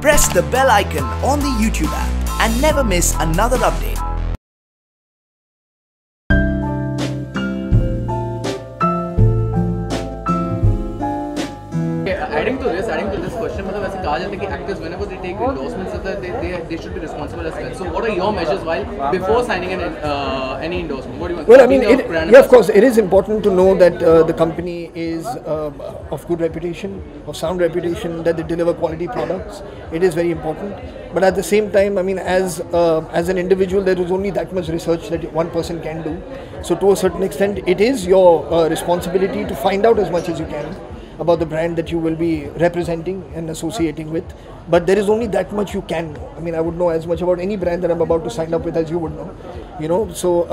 Press the bell icon on the YouTube app and never miss another update. Adding to this question, मतलब ऐसे कहा जाता है कि actors whenever they take endorsements, they should be responsible as well. So what are your measures before signing any endorsement? What do you want? Well, I mean, of course, it is important to know that the company is of good reputation, of sound reputation, that they deliver quality products. It is very important. But at the same time, I mean, as an individual, there is only that much research that one person can do. So to a certain extent, it is your responsibility to find out as much as you can about the brand that you will be representing and associating with. But there is only that much you can know. I mean, I would know as much about any brand that I'm about to sign up with as you would know. You know, so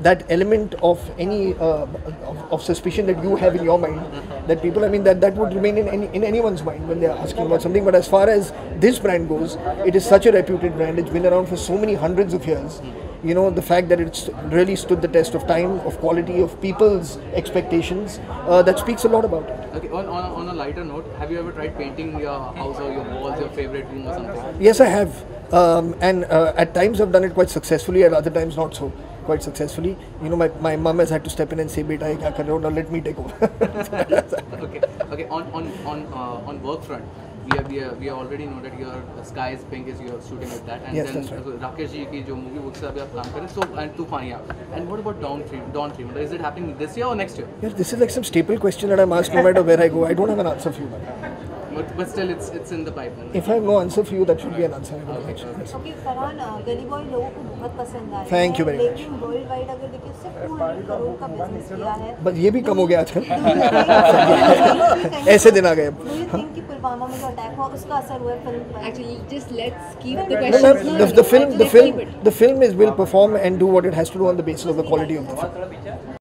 that element of any of suspicion that you have in your mind, that people, I mean, that would remain in anyone's mind when they are asking about something. But as far as this brand goes, it is such a reputed brand. It's been around for so many hundreds of years. You know, the fact that it's really stood the test of time, of quality, of people's expectations, that speaks a lot about it. Okay, on a lighter note, have you ever tried painting your house or your walls, your favorite room or something? Yes, I have. And at times I've done it quite successfully, at other times not so quite successfully. You know, my mum has had to step in and say, "Beta, kya kar rahe ho? Now let me take over." Okay. On work front, we already know that your Sky is Pink is you're shooting with that, and yes, then that's right. Rakesh ji ki jo movie उससे अभी आप काम करें, so and Tufan, yeah. And what about Dawn 3? Is it happening this year or next year? Yes, this is like some staple question that I'm asked no matter where I go. I don't have an answer for you, man. But still, it's in the pipeline. If I have no answer for you, that should be an answer. Okay. Okay, Farhan, गली boy लोगों को बहुत पसंद आया है। Thank you very much. लेकिन world wide अगर देखिए उससे 200 करोड़ का बिजनेस किया है। बस ये भी कम हो गया आजकल। ऐसे दिन आ गए अब। Do you think कि पुलवामा में जो अटैक हुआ उसका असर हुआ है फिल्म पर? Actually, just let's keep the questions. The film will perform and do what it has to do on the basis of the quality of the film.